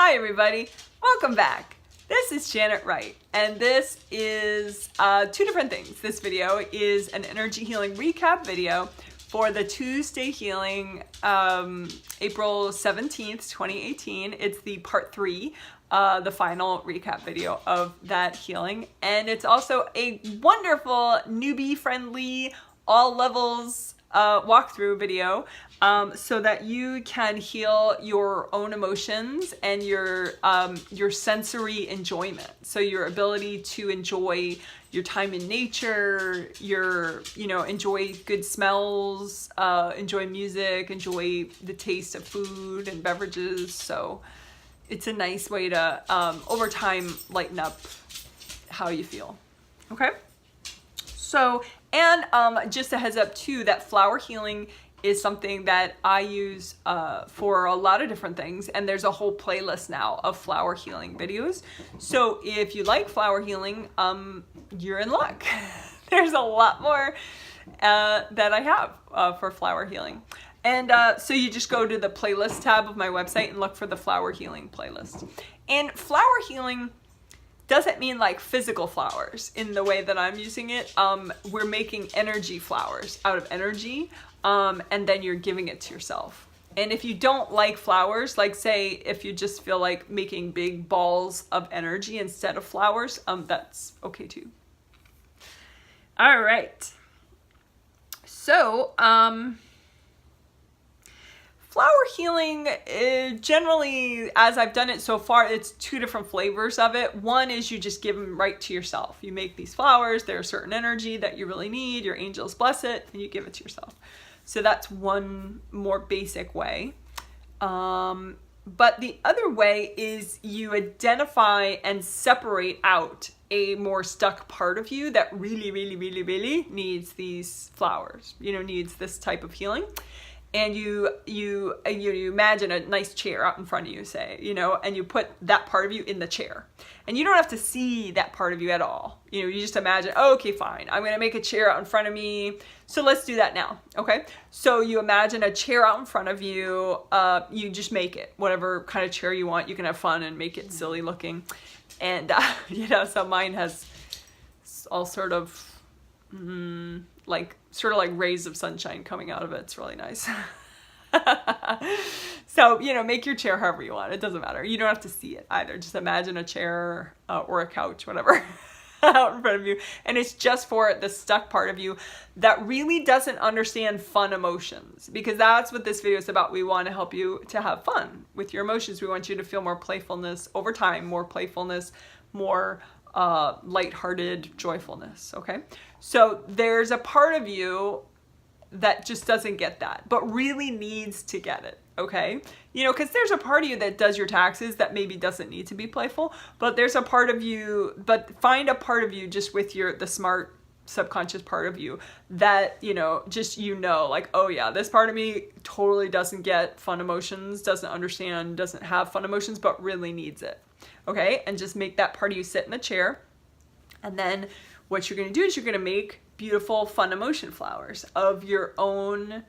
Hi everybody, welcome back. This is Janet Wright, and this is two different things. This video is an energy healing recap video for the Tuesday healing, April 17th, 2018. It's the part 3, the final recap video of that healing. And it's also a wonderful newbie friendly, all levels walkthrough video, so that you can heal your own emotions and your sensory enjoyment. So your ability to enjoy your time in nature, enjoy good smells, enjoy music, enjoy the taste of food and beverages. So it's a nice way to, over time, lighten up how you feel. Okay? So, and just a heads up too, that flower healing is something that I use for a lot of different things, and there's a whole playlist now of flower healing videos. So if you like flower healing, you're in luck. There's a lot more that I have for flower healing. And so you just go to the playlist tab of my website and look for the flower healing playlist. And flower healing doesn't mean like physical flowers in the way that I'm using it. We're making energy flowers out of energy, and then you're giving it to yourself. And if you don't like flowers, like say if you just feel like making big balls of energy instead of flowers, that's okay too. All right. So, flower healing, generally, as I've done it so far, it's two different flavors of it. One is you just give them right to yourself. You make these flowers, they're a certain energy that you really need, your angels bless it, and you give it to yourself. So that's one more basic way. But the other way is you identify and separate out a more stuck part of you that really, really, really, really needs these flowers, needs this type of healing. And you imagine a nice chair out in front of you, say, and you put that part of you in the chair. And you don't have to see that part of you at all. You just imagine, oh, okay, fine. I'm going to make a chair out in front of me. So let's do that now, okay? So you imagine a chair out in front of you. You just make it, whatever kind of chair you want. You can have fun and make it silly looking. And, so mine has all sort of like rays of sunshine coming out of it. It's really nice. So, make your chair however you want. It doesn't matter. You don't have to see it either. Just imagine a chair or a couch, whatever, out in front of you. And it's just for the stuck part of you that really doesn't understand fun emotions, because that's what this video is about. We want to help you to have fun with your emotions. We want you to feel more playfulness over time, more playfulness, more lighthearted joyfulness. Okay. So there's a part of you that just doesn't get that, but really needs to get it. Okay. Cause there's a part of you that does your taxes that maybe doesn't need to be playful, but there's a part of you, but find a part of you just with the smart subconscious part of you that, like, oh yeah, this part of me totally doesn't get fun emotions, doesn't understand, doesn't have fun emotions, but really needs it. Okay. And just make that part of you sit in the chair. And then what you're going to do is you're going to make beautiful fun emotion flowers of your own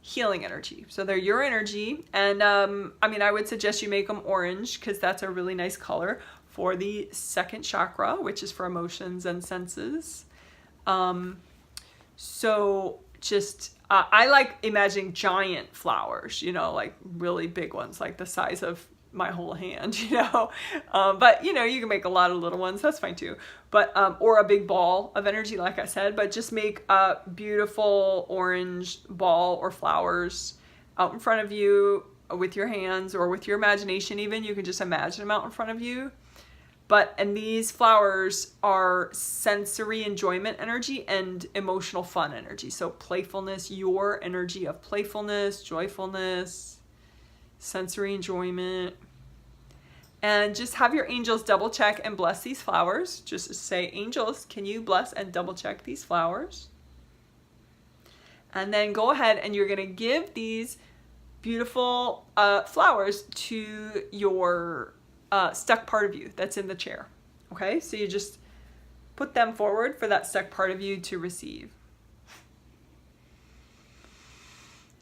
healing energy. So they're your energy. And I would suggest you make them orange, because that's a really nice color for the second chakra, which is for emotions and senses. So just, I like imagining giant flowers, like really big ones, like the size of my whole hand, but you can make a lot of little ones. That's fine too. But, or a big ball of energy, like I said, but just make a beautiful orange ball or flowers out in front of you with your hands or with your imagination. Even you can just imagine them out in front of you. And these flowers are sensory enjoyment energy and emotional fun energy. So playfulness, your energy of playfulness, joyfulness, sensory enjoyment. And just have your angels double check and bless these flowers. Just say, angels, can you bless and double check these flowers? And then go ahead and you're going to give these beautiful flowers to your stuck part of you that's in the chair. Okay, so you just put them forward for that stuck part of you to receive.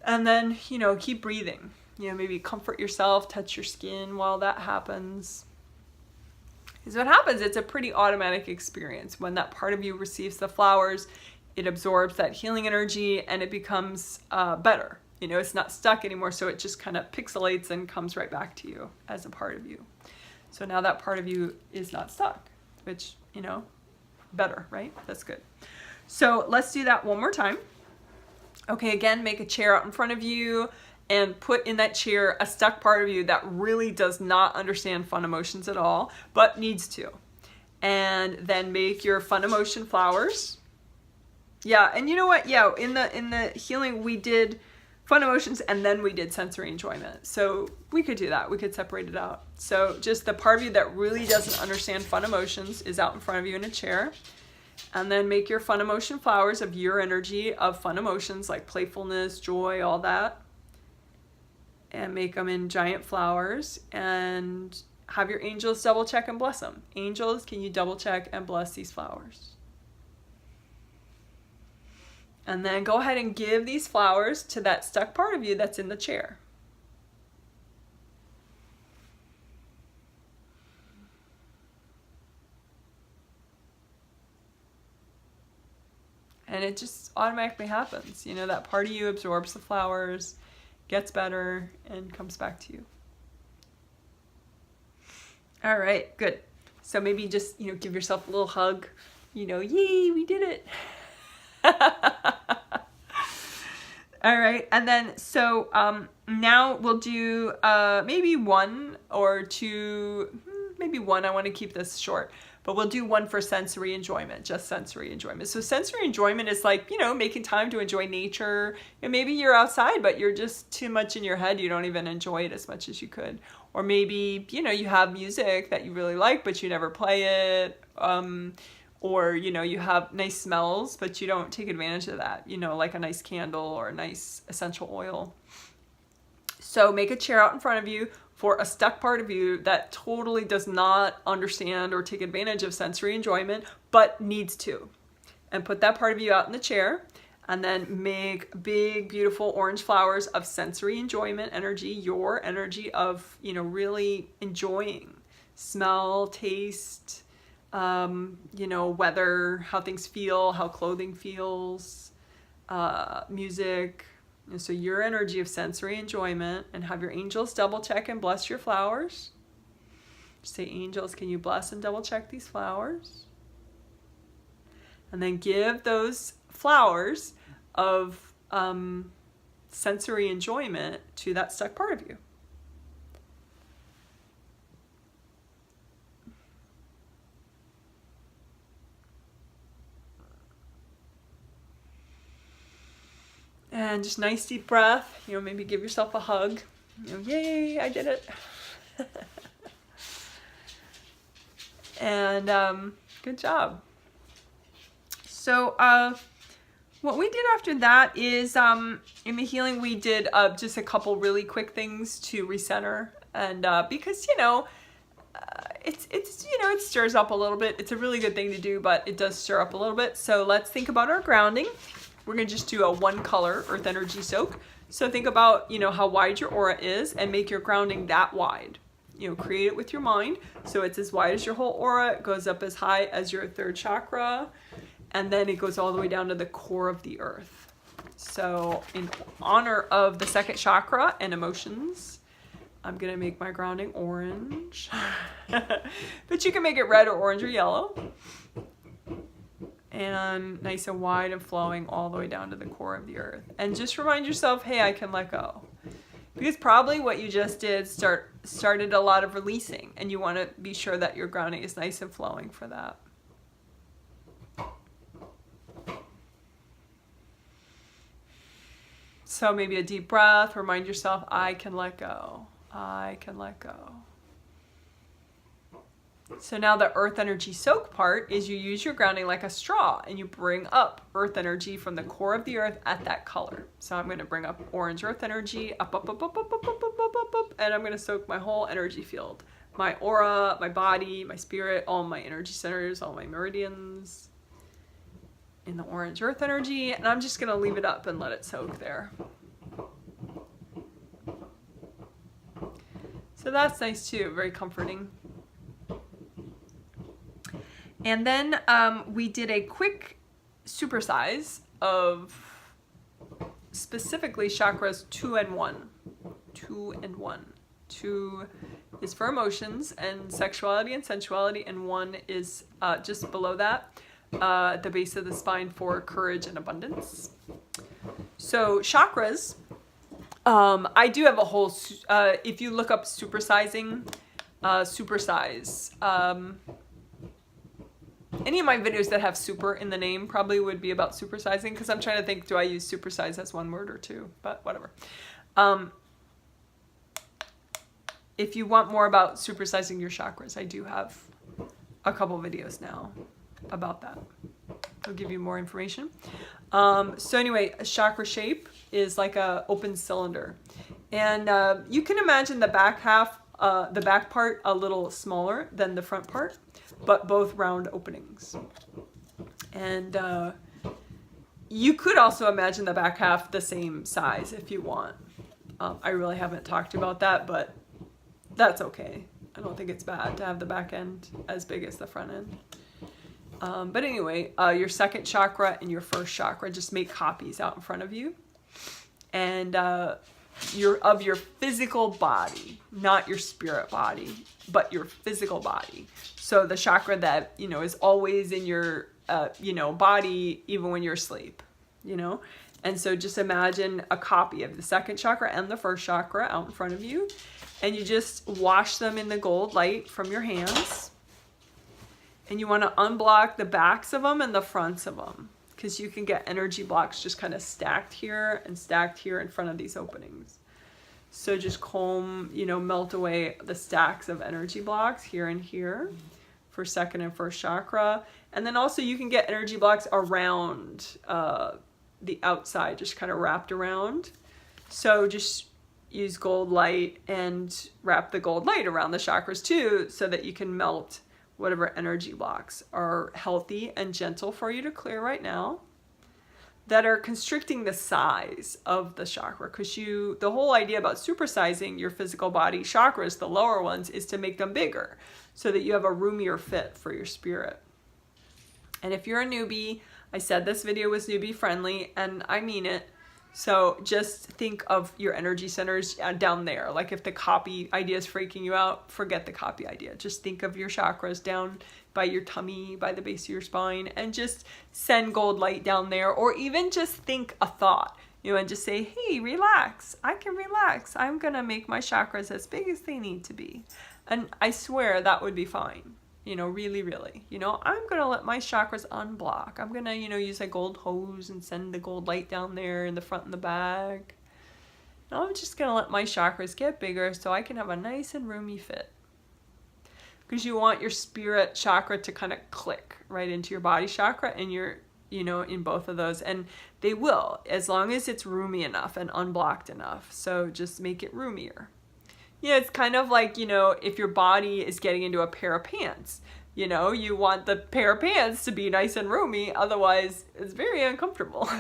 And then, keep breathing. You know, maybe comfort yourself, touch your skin while that happens. Because what happens, it's a pretty automatic experience. When that part of you receives the flowers, it absorbs that healing energy and it becomes better. You know, it's not stuck anymore, so it just kind of pixelates and comes right back to you as a part of you. So now that part of you is not stuck, which, you know, better, right? That's good. So let's do that one more time. Okay, again, make a chair out in front of you and put in that chair a stuck part of you that really does not understand fun emotions at all, but needs to. And then make your fun emotion flowers. Yeah, and you know what? Yeah, in the healing we did fun emotions and then we did sensory enjoyment. So we could do that. We could separate it out. So just the part of you that really doesn't understand fun emotions is out in front of you in a chair. And then make your fun emotion flowers of your energy of fun emotions like playfulness, joy, all that. And make them in giant flowers and have your angels double check and bless them. Angels, can you double check and bless these flowers? And then go ahead and give these flowers to that stuck part of you that's in the chair. And it just automatically happens. You know, that part of you absorbs the flowers, gets better, and comes back to you. All right, good. So maybe just, you know, give yourself a little hug. You know, yay, we did it. All right, and then so now we'll do maybe one or two, maybe one. I want to keep this short, but we'll do one for sensory enjoyment, just sensory enjoyment. So sensory enjoyment is like, you know, making time to enjoy nature. And maybe you're outside, but you're just too much in your head. You don't even enjoy it as much as you could. Or maybe, you know, you have music that you really like, but you never play it. Or, you know, you have nice smells, but you don't take advantage of that, you know, like a nice candle or a nice essential oil. So make a chair out in front of you for a stuck part of you that totally does not understand or take advantage of sensory enjoyment, but needs to. And put that part of you out in the chair, and then make big, beautiful orange flowers of sensory enjoyment energy, your energy of, you know, really enjoying smell, taste, you know, weather, how things feel, how clothing feels, music. And so your energy of sensory enjoyment, and have your angels double check and bless your flowers. Say, angels, can you bless and double check these flowers? And then give those flowers of sensory enjoyment to that stuck part of you. And just nice deep breath, you know, maybe give yourself a hug. You know, yay, I did it. And good job. So what we did after that is in the healing we did just a couple really quick things to recenter. And because, you know, it's you know, it stirs up a little bit. It's a really good thing to do, but it does stir up a little bit. So let's think about our grounding. We're going to just do a one color earth energy soak. So think about, you know, how wide your aura is and make your grounding that wide. You know, create it with your mind. So it's as wide as your whole aura. It goes up as high as your third chakra. And then it goes all the way down to the core of the earth. So in honor of the second chakra and emotions, I'm going to make my grounding orange. But you can make it red or orange or yellow. And nice and wide and flowing all the way down to the core of the earth. And just remind yourself, hey, I can let go. Because probably what you just did started a lot of releasing, and you want to be sure that your grounding is nice and flowing for that. So maybe a deep breath, remind yourself, I can let go. I can let go. So now the earth energy soak part is you use your grounding like a straw and you bring up earth energy from the core of the earth at that color. So I'm going to bring up orange earth energy up, and I'm going to soak my whole energy field. My aura, my body, my spirit, all my energy centers, all my meridians in the orange earth energy. And I'm just going to leave it up and let it soak there. So that's nice too, very comforting. And then we did a quick supersize of specifically chakras 2 and 1. 2 and 1. 2 is for emotions and sexuality and sensuality, and 1 is just below that, at the base of the spine, for courage and abundance. So chakras, I do have a whole, if you look up supersizing, supersize, any of my videos that have super in the name probably would be about supersizing, because I'm trying to think, do I use supersize as one word or two? But whatever. If you want more about supersizing your chakras, I do have a couple videos now about that. I'll give you more information. So anyway, a chakra shape is like a open cylinder. And you can imagine the back half, the back part a little smaller than the front part, but both round openings. And you could also imagine the back half the same size if you want. I really haven't talked about that, but that's okay. I don't think it's bad to have the back end as big as the front end. But anyway, your second chakra and your first chakra, just make copies out in front of you. And of your physical body, not your spirit body, but your physical body. So the chakra that, you know, is always in your, you know, body, even when you're asleep, you know? And so just imagine a copy of the second chakra and the first chakra out in front of you. And you just wash them in the gold light from your hands. And you want to unblock the backs of them and the fronts of them, because you can get energy blocks just kind of stacked here and stacked here in front of these openings. So just comb, you know, melt away the stacks of energy blocks here and here for second and first chakra. And then also you can get energy blocks around the outside, just kind of wrapped around. So just use gold light and wrap the gold light around the chakras too, so that you can melt whatever energy blocks are healthy and gentle for you to clear right now, that are constricting the size of the chakra. Because the whole idea about supersizing your physical body chakras, the lower ones, is to make them bigger so that you have a roomier fit for your spirit. And if you're a newbie, I said this video was newbie friendly, and I mean it. So just think of your energy centers down there. Like if the copy idea is freaking you out, forget the copy idea. Just think of your chakras down by your tummy, by the base of your spine, and just send gold light down there. Or even just think a thought, you know, and just say, hey, relax. I can relax. I'm going to make my chakras as big as they need to be. And I swear that would be fine. You know, really, really, you know, I'm going to let my chakras unblock. I'm going to, you know, use a gold hose and send the gold light down there in the front and the back. And I'm just going to let my chakras get bigger so I can have a nice and roomy fit. Because you want your spirit chakra to kind of click right into your body chakra, and you're, you know, in both of those. And they will, as long as it's roomy enough and unblocked enough. So just make it roomier. Yeah, it's kind of like, you know, if your body is getting into a pair of pants, you know, you want the pair of pants to be nice and roomy, otherwise it's very uncomfortable.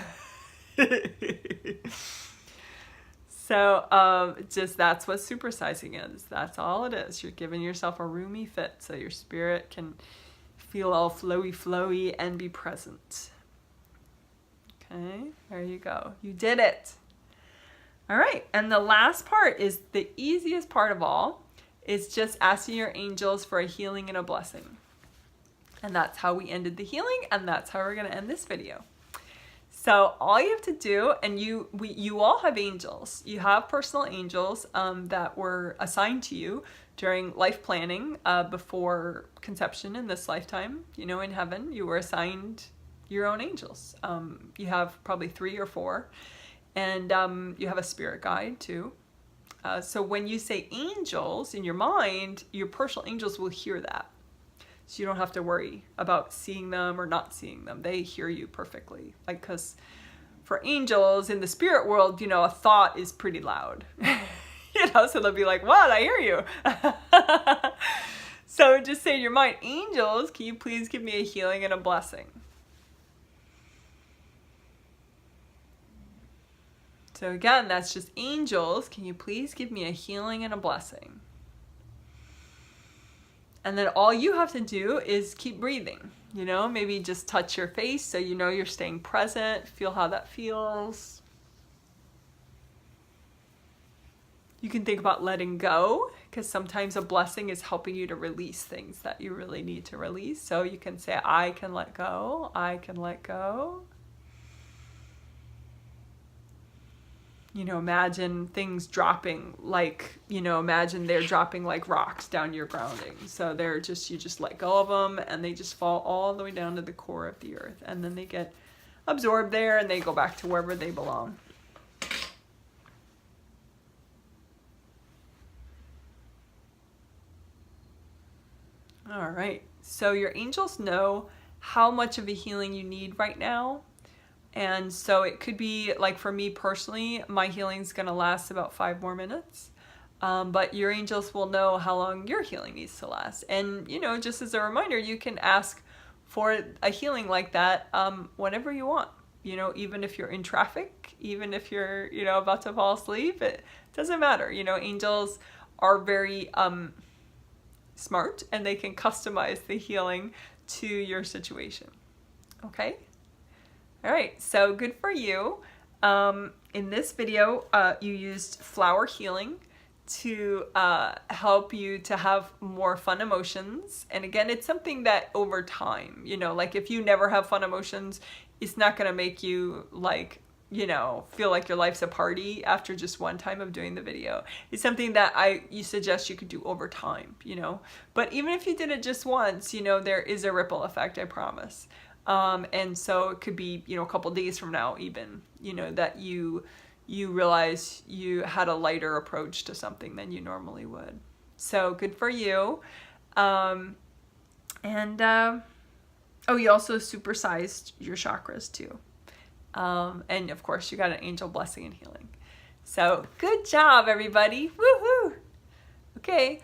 So just that's what supersizing is. That's all it is. You're giving yourself a roomy fit so your spirit can feel all flowy and be present. Okay, there you go. You did it. All right, and the last part is the easiest part of all. It's just asking your angels for a healing and a blessing. And that's how we ended the healing, and that's how we're gonna end this video. So all you have to do, and you all have angels. You have personal angels that were assigned to you during life planning before conception in this lifetime. You know, in heaven, you were assigned your own angels. You have probably 3 or 4. And you have a spirit guide too. So when you say angels in your mind, your personal angels will hear that. So you don't have to worry about seeing them or not seeing them. They hear you perfectly. Like, because for angels in the spirit world, you know, a thought is pretty loud. You know, so they'll be like, what? I hear you. So just say in your mind, angels, can you please give me a healing and a blessing? So again, that's just angels. Can you please give me a healing and a blessing? And then all you have to do is keep breathing. You know, maybe just touch your face so you know you're staying present. Feel how that feels. You can think about letting go, because sometimes a blessing is helping you to release things that you really need to release. So you can say, I can let go, I can let go. You know, imagine things dropping like, you know, imagine they're dropping like rocks down your grounding. So they're just, you just let go of them and they just fall all the way down to the core of the earth. And then they get absorbed there and they go back to wherever they belong. All right, so your angels know how much of a healing you need right now. And so it could be, like for me personally, my healing's gonna last about 5 more minutes. But your angels will know how long your healing needs to last. And, you know, just as a reminder, you can ask for a healing like that whenever you want. You know, even if you're in traffic, even if you're, you know, about to fall asleep, it doesn't matter. You know, angels are very smart and they can customize the healing to your situation. Okay? All right, so good for you. In this video, you used flower healing to help you to have more fun emotions. And again, it's something that over time, you know, like if you never have fun emotions, it's not gonna make you like, you know, feel like your life's a party after just one time of doing the video. It's something that you suggest you could do over time, you know. But even if you did it just once, you know, there is a ripple effect, I promise. And so it could be, you know, a couple days from now even, you know, that you realize you had a lighter approach to something than you normally would. So good for you. Oh, you also supersized your chakras too. And of course you got an angel blessing and healing. So good job, everybody. Woohoo! Okay,